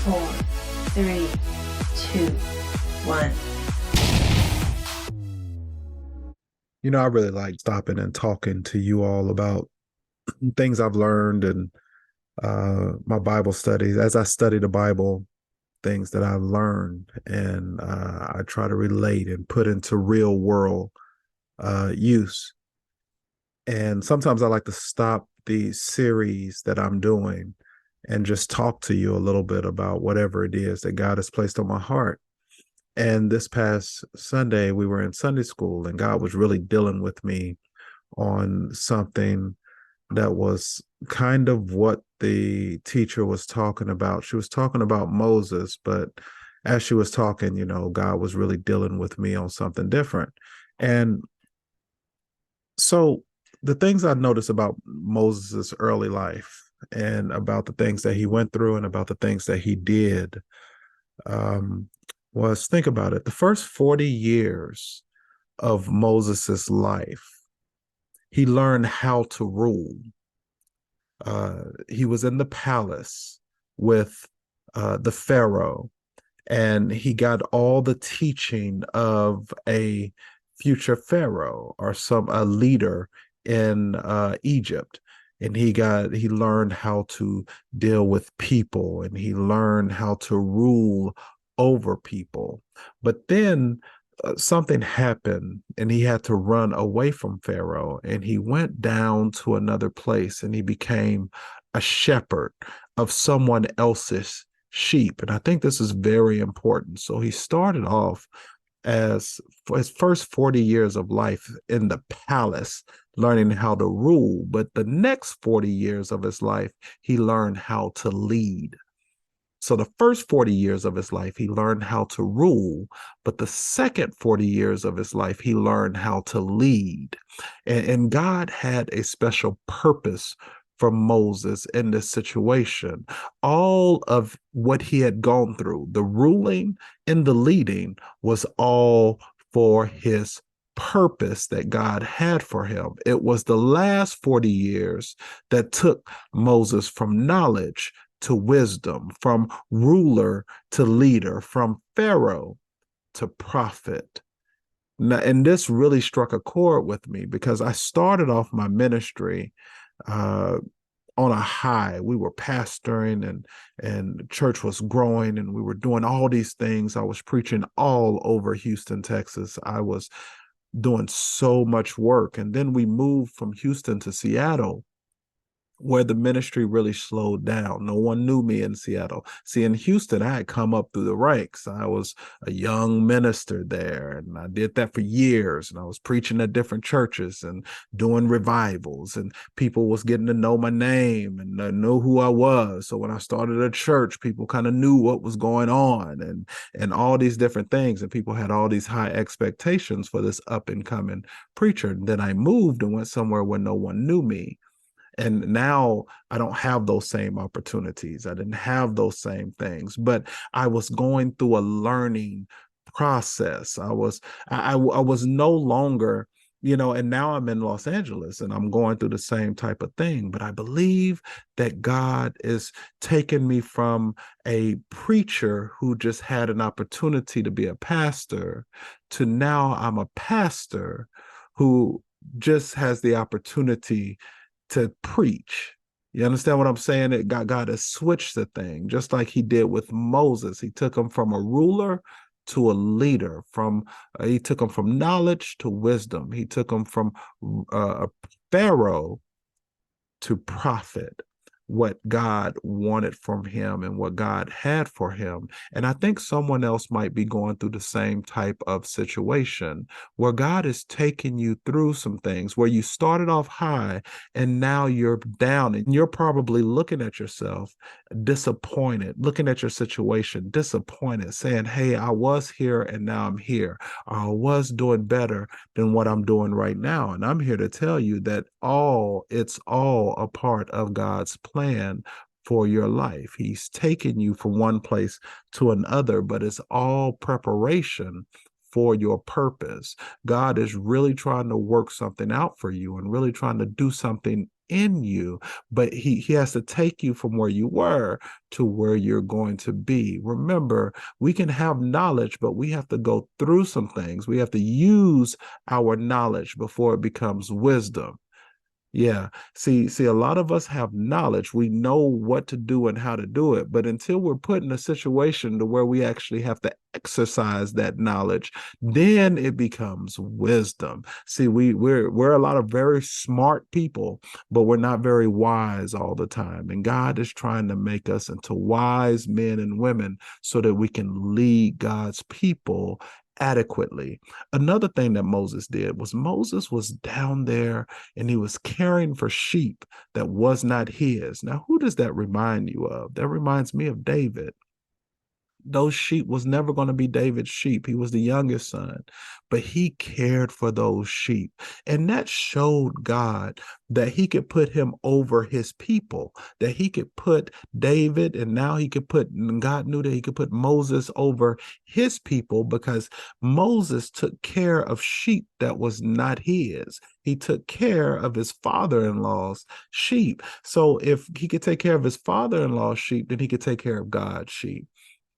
4, 3, 2, 1. I really like stopping and talking to you all about things I've learned and my Bible studies. As I study the Bible, things that I've learned, and I try to relate and put into real world use. And sometimes I like to stop the series that I'm doing and just talk to you a little bit about whatever it is that God has placed on my heart. And this past Sunday, we were in Sunday school, and God was really dealing with me on something that was kind of what the teacher was talking about. She was talking about Moses, but as she was talking, God was really dealing with me on something different. And so the things I noticed about Moses' early life and about the things that he went through and about the things that he did um, was, think about it. The first 40 years of Moses's life, he learned how to rule. He was in the palace with the Pharaoh, and he got all the teaching of a future Pharaoh or a leader in Egypt. And he learned how to deal with people, and he learned how to rule over people. But then something happened, and he had to run away from Pharaoh, and he went down to another place, and he became a shepherd of someone else's sheep. And I think this is very important. So he started off as, for his first 40 years of life, in the palace, learning how to rule. But the next 40 years of his life, he learned how to lead. So the first 40 years of his life, he learned how to rule, but the second 40 years of his life, he learned how to lead. And God had a special purpose for Moses in this situation. All of what he had gone through, the ruling and the leading, was all for his purpose that God had for him. It was the last 40 years that took Moses from knowledge to wisdom, from ruler to leader, from Pharaoh to prophet. Now, and this really struck a chord with me because I started off my ministry uh, on a high. We were pastoring, and the church was growing, and we were doing all these things. I was preaching all over Houston, Texas. I was doing so much work. And then we moved from Houston to Seattle, where the ministry really slowed down. No one knew me in Seattle. See, in Houston, I had come up through the ranks. I was a young minister there, and I did that for years. And I was preaching at different churches and doing revivals, and people was getting to know my name and know who I was. So when I started a church, people kind of knew what was going on, and all these different things. And people had all these high expectations for this up and coming preacher. And then I moved and went somewhere where no one knew me. And now I don't have those same opportunities. I didn't have those same things, but I was going through a learning process. I was no longer, and now I'm in Los Angeles and I'm going through the same type of thing. But I believe that God is taking me from a preacher who just had an opportunity to be a pastor to now I'm a pastor who just has the opportunity to preach. You understand what I'm saying? It God has switched the thing, just like he did with Moses. He took him from a ruler to a leader. He took him from knowledge to wisdom. He took him from a Pharaoh to prophet. What God wanted from him and what God had for him. And I think someone else might be going through the same type of situation where God is taking you through some things where you started off high and now you're down, and you're probably looking at yourself disappointed, looking at your situation disappointed, saying, hey, I was here and now I'm here. I was doing better than what I'm doing right now. And I'm here to tell you that it's all a part of God's plan for your life. He's taken you from one place to another, but it's all preparation for your purpose. God is really trying to work something out for you and really trying to do something in you, but he has to take you from where you were to where you're going to be. Remember, we can have knowledge, but we have to go through some things. We have to use our knowledge before it becomes wisdom. Yeah. See, a lot of us have knowledge. We know what to do and how to do it. But until we're put in a situation to where we actually have to exercise that knowledge, then it becomes wisdom. See, we're a lot of very smart people, but we're not very wise all the time. And God is trying to make us into wise men and women so that we can lead God's people adequately. Another thing that Moses did was Moses was down there and he was caring for sheep that was not his. Now, who does that remind you of? That reminds me of David. Those sheep was never going to be David's sheep. He was the youngest son, but he cared for those sheep. And that showed God that he could put him over his people, that he could put David, and now he could put, and God knew that he could put Moses over his people because Moses took care of sheep that was not his. He took care of his father-in-law's sheep. So if he could take care of his father-in-law's sheep, then he could take care of God's sheep.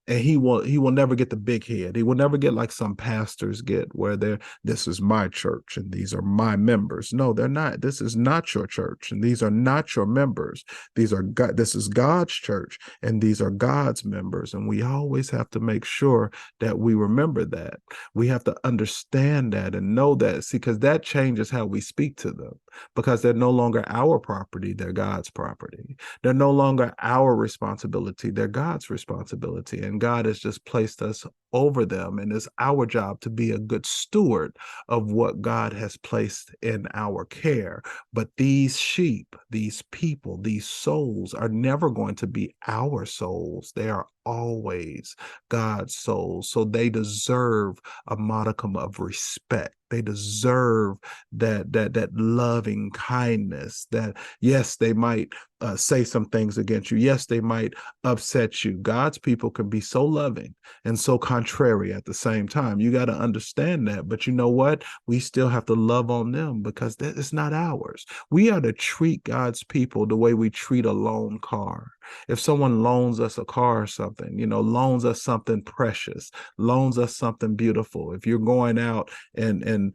And he will never get the big head. He will never get like some pastors get where this is my church and these are my members. No, they're not. This is not your church and these are not your members. This is God's church and these are God's members. And we always have to make sure that we remember that. We have to understand that and know that. See, because that changes how we speak to them, because they're no longer our property, they're God's property. They're no longer our responsibility, they're God's responsibility. And God has just placed us over them. And it's our job to be a good steward of what God has placed in our care. But these sheep, these people, these souls are never going to be our souls. They are always God's souls. So they deserve a modicum of respect. They deserve that loving kindness. That yes, they might say some things against you. Yes, they might upset you. God's people can be so loving and so contrary at the same time. You got to understand that. But you know what? We still have to love on them because that is not ours. We are to treat God's people the way we treat a loan car. If someone loans us a car or something, loans us something precious, loans us something beautiful. If you're going out and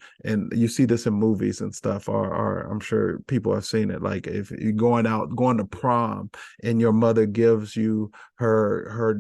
you see this in movies and stuff, or I'm sure people have seen it. Like if you're going to prom and your mother gives you her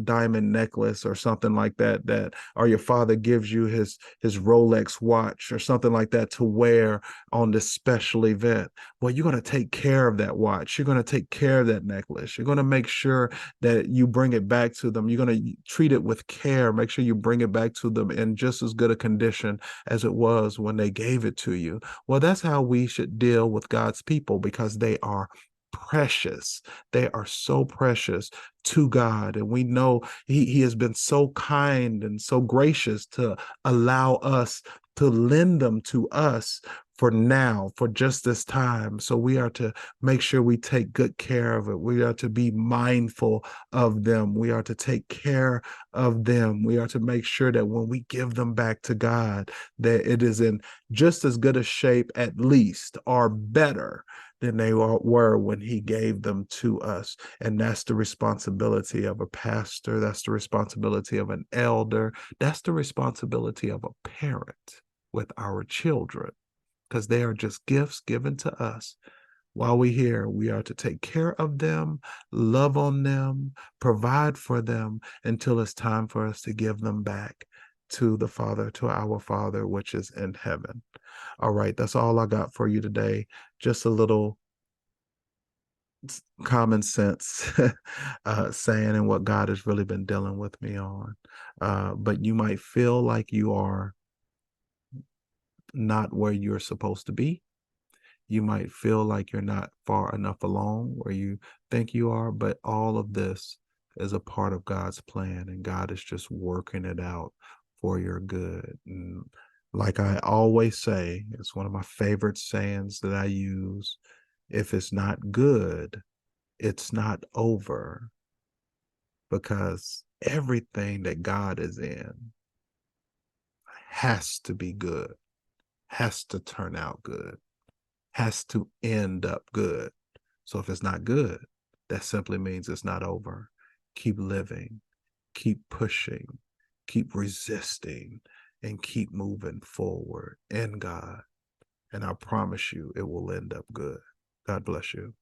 diamond necklace or something like that, or your father gives you his Rolex watch or something like that to wear on this special event. Well, you're going to take care of that watch. You're going to take care of that necklace. You're going to make sure that you bring it back to them. You're going to treat it with care. Make sure you bring it back to them in just as good a condition as it was when they gave it to you. Well, that's how we should deal with God's people, because they are precious. They are so precious to God. And we know he has been so kind and so gracious to allow us to lend them to us for now, for just this time. So we are to make sure we take good care of it. We are to be mindful of them. We are to take care of them. We are to make sure that when we give them back to God, that it is in just as good a shape, at least, or better than they were when he gave them to us. And that's the responsibility of a pastor. That's the responsibility of an elder. That's the responsibility of a parent with our children, because they are just gifts given to us. While we're here, we are to take care of them, love on them, provide for them until it's time for us to give them back to the Father, to our Father, which is in heaven. All right, that's all I got for you today. Just a little common sense saying and what God has really been dealing with me on. But you might feel like you are not where you're supposed to be. You might feel like you're not far enough along where you think you are, but all of this is a part of God's plan, and God is just working it out for your good. And like I always say, it's one of my favorite sayings that I use: if it's not good, it's not over, because everything that God is in has to be good, has to turn out good, has to end up good. So if it's not good, that simply means it's not over. Keep living, keep pushing, keep resisting, and keep moving forward in God. And I promise you, it will end up good. God bless you.